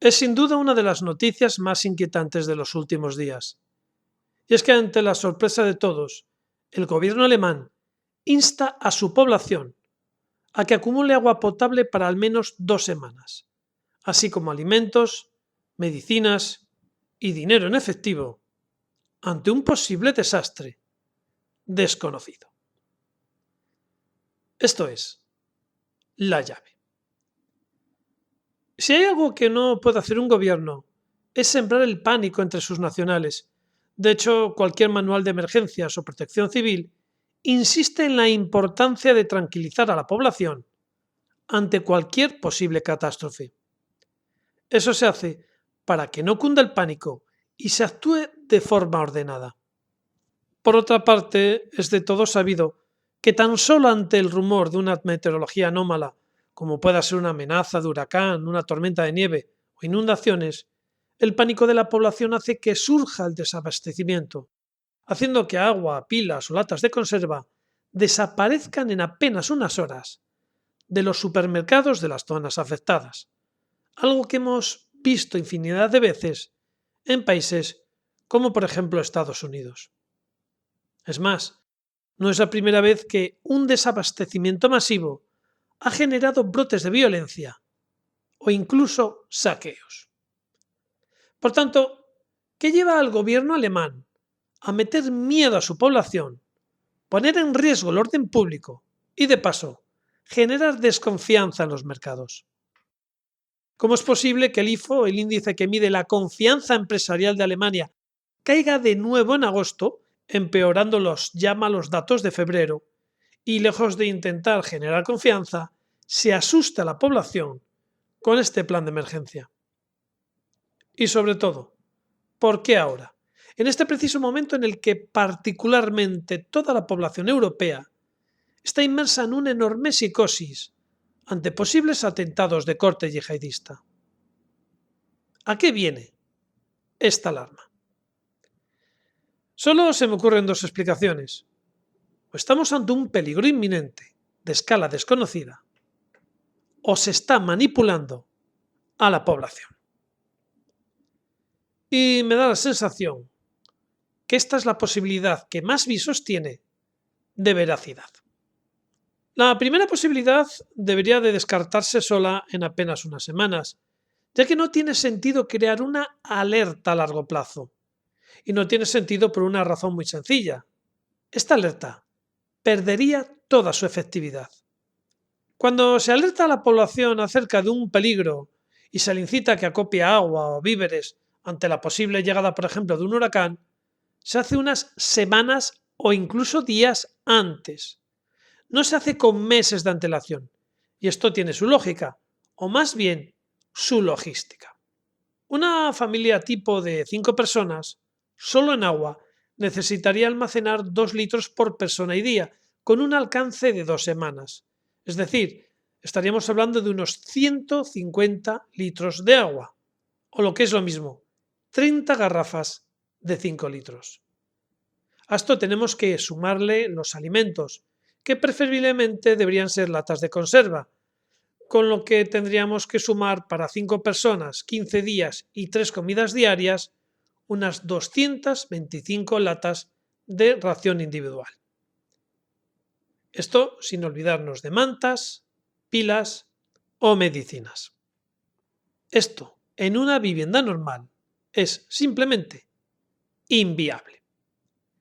Es sin duda una de las noticias más inquietantes de los últimos días. Y es que ante la sorpresa de todos, el gobierno alemán insta a su población a que acumule agua potable para al menos 2 semanas, así como alimentos, medicinas y dinero en efectivo ante un posible desastre desconocido. Esto es, la llave. Si hay algo que no puede hacer un gobierno, es sembrar el pánico entre sus nacionales. De hecho, cualquier manual de emergencias o protección civil insiste en la importancia de tranquilizar a la población ante cualquier posible catástrofe. Eso se hace para que no cunda el pánico y se actúe de forma ordenada. Por otra parte, es de todo sabido que tan solo ante el rumor de una meteorología anómala, como pueda ser una amenaza de huracán, una tormenta de nieve o inundaciones, el pánico de la población hace que surja el desabastecimiento, haciendo que agua, pilas o latas de conserva desaparezcan en apenas unas horas de los supermercados de las zonas afectadas, algo que hemos visto infinidad de veces en países como por ejemplo Estados Unidos. Es más, no es la primera vez que un desabastecimiento masivo ha generado brotes de violencia o incluso saqueos. Por tanto, ¿qué lleva al gobierno alemán a meter miedo a su población, poner en riesgo el orden público y, de paso, generar desconfianza en los mercados? ¿Cómo es posible que el IFO, el índice que mide la confianza empresarial de Alemania, caiga de nuevo en agosto, empeorando los ya malos datos de febrero, y lejos de intentar generar confianza, se asusta a la población con este plan de emergencia? Y sobre todo, ¿por qué ahora? En este preciso momento en el que particularmente toda la población europea está inmersa en una enorme psicosis ante posibles atentados de corte yihadista. ¿A qué viene esta alarma? Solo se me ocurren dos explicaciones. O estamos ante un peligro inminente de escala desconocida, o se está manipulando a la población. Y me da la sensación que esta es la posibilidad que más visos tiene de veracidad. La primera posibilidad debería de descartarse sola en apenas unas semanas, ya que no tiene sentido crear una alerta a largo plazo. Y no tiene sentido por una razón muy sencilla. Esta alerta perdería toda su efectividad. Cuando se alerta a la población acerca de un peligro y se le incita a que acopie agua o víveres ante la posible llegada, por ejemplo, de un huracán, se hace unas semanas o incluso días antes. No se hace con meses de antelación. Y esto tiene su lógica, o más bien su logística. Una familia tipo de 5 personas, solo en agua, necesitaría almacenar 2 litros por persona y día, con un alcance de 2 semanas. Es decir, estaríamos hablando de unos 150 litros de agua, o lo que es lo mismo, 30 garrafas de 5 litros. A esto tenemos que sumarle los alimentos, que preferiblemente deberían ser latas de conserva, con lo que tendríamos que sumar para 5 personas, 15 días y 3 comidas diarias, unas 225 latas de ración individual. Esto sin olvidarnos de mantas, pilas o medicinas. Esto, en una vivienda normal, es simplemente inviable.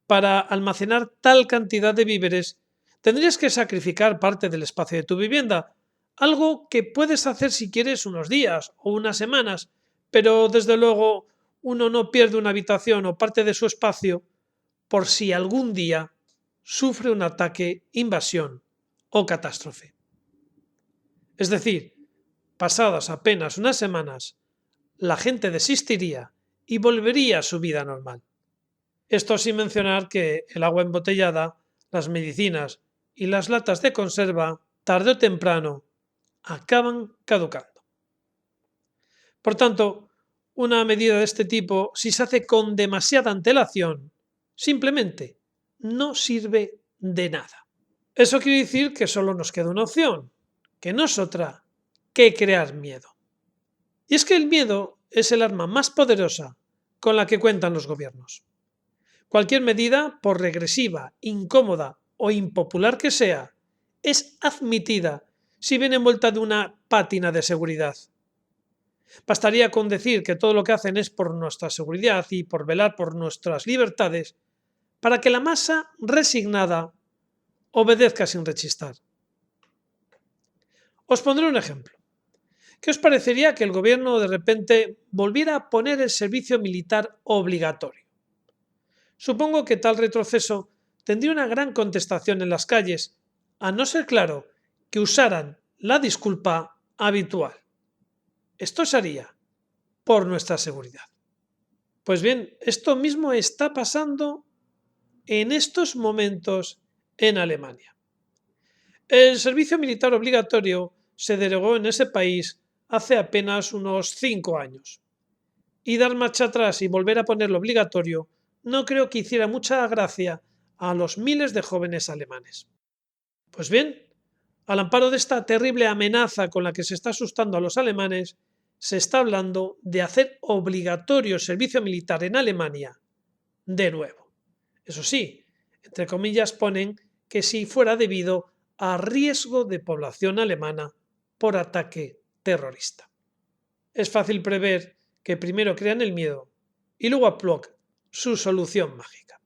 Para almacenar tal cantidad de víveres, tendrías que sacrificar parte del espacio de tu vivienda, algo que puedes hacer si quieres unos días o unas semanas, pero desde luego uno no pierde una habitación o parte de su espacio por si algún día sufre un ataque, invasión o catástrofe. Es decir, pasadas apenas unas semanas, la gente desistiría y volvería a su vida normal. Esto sin mencionar que el agua embotellada, las medicinas y las latas de conserva, tarde o temprano, acaban caducando. Por tanto, una medida de este tipo, si se hace con demasiada antelación, simplemente no sirve de nada. Eso quiere decir que solo nos queda una opción, que no es otra que crear miedo. Y es que el miedo es el arma más poderosa con la que cuentan los gobiernos. Cualquier medida, por regresiva, incómoda o impopular que sea, es admitida si viene envuelta de una pátina de seguridad. Bastaría con decir que todo lo que hacen es por nuestra seguridad y por velar por nuestras libertades para que la masa resignada obedezca sin rechistar. Os pondré un ejemplo. ¿Qué os parecería que el gobierno de repente volviera a poner el servicio militar obligatorio? Supongo que tal retroceso tendría una gran contestación en las calles, a no ser claro que usaran la disculpa habitual. Esto se haría por nuestra seguridad. Pues bien, esto mismo está pasando en estos momentos en Alemania. El servicio militar obligatorio se derogó en ese país hace apenas unos 5 años. Y dar marcha atrás y volver a ponerlo obligatorio no creo que hiciera mucha gracia a los miles de jóvenes alemanes. Pues bien, al amparo de esta terrible amenaza con la que se está asustando a los alemanes, se está hablando de hacer obligatorio el servicio militar en Alemania de nuevo. Eso sí, entre comillas ponen que si fuera debido a riesgo de población alemana por ataque terrorista. Es fácil prever que primero crean el miedo y luego aplican su solución mágica.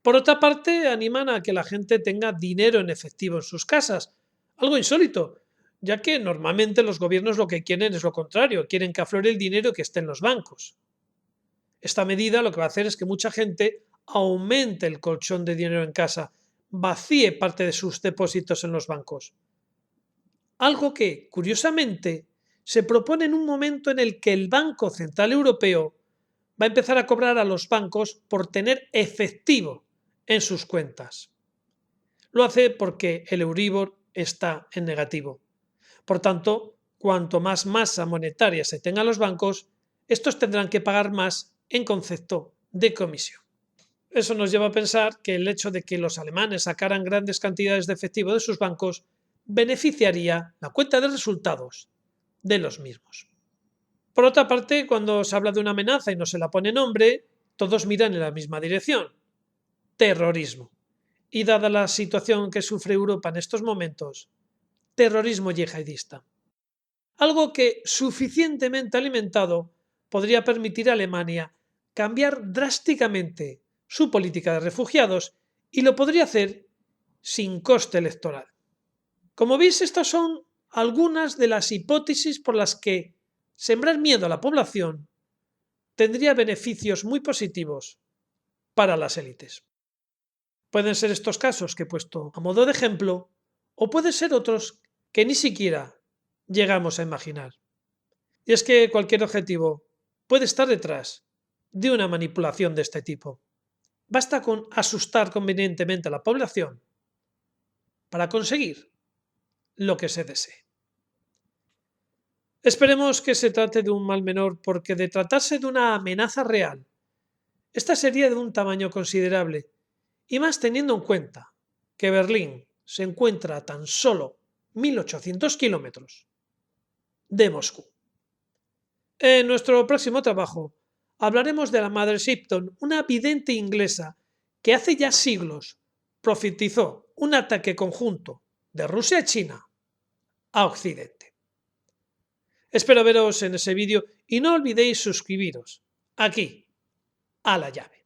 Por otra parte, animan a que la gente tenga dinero en efectivo en sus casas, algo insólito, ya que normalmente los gobiernos lo que quieren es lo contrario, quieren que aflore el dinero que esté en los bancos. Esta medida lo que va a hacer es que mucha gente aumente el colchón de dinero en casa, vacíe parte de sus depósitos en los bancos. Algo que, curiosamente, se propone en un momento en el que el Banco Central Europeo va a empezar a cobrar a los bancos por tener efectivo en sus cuentas. Lo hace porque el Euribor está en negativo. Por tanto, cuanto más masa monetaria se tenga en los bancos, estos tendrán que pagar más en concepto de comisión. Eso nos lleva a pensar que el hecho de que los alemanes sacaran grandes cantidades de efectivo de sus bancos beneficiaría la cuenta de resultados de los mismos. Por otra parte, cuando se habla de una amenaza y no se la pone nombre, todos miran en la misma dirección: terrorismo. Y dada la situación que sufre Europa en estos momentos, terrorismo yihadista. Algo que, suficientemente alimentado, podría permitir a Alemania cambiar drásticamente su política de refugiados y lo podría hacer sin coste electoral. Como veis, estas son algunas de las hipótesis por las que sembrar miedo a la población tendría beneficios muy positivos para las élites. Pueden ser estos casos que he puesto a modo de ejemplo, o pueden ser otros que ni siquiera llegamos a imaginar. Y es que cualquier objetivo puede estar detrás de una manipulación de este tipo. Basta con asustar convenientemente a la población para conseguir lo que se desee. Esperemos que se trate de un mal menor, porque de tratarse de una amenaza real, esta sería de un tamaño considerable, y más teniendo en cuenta que Berlín se encuentra a tan solo 1800 kilómetros de Moscú. En nuestro próximo trabajo hablaremos de la Madre Shipton, una vidente inglesa que hace ya siglos profetizó un ataque conjunto de Rusia y China a Occidente. Espero veros en ese vídeo y no olvidéis suscribiros aquí a La Llave.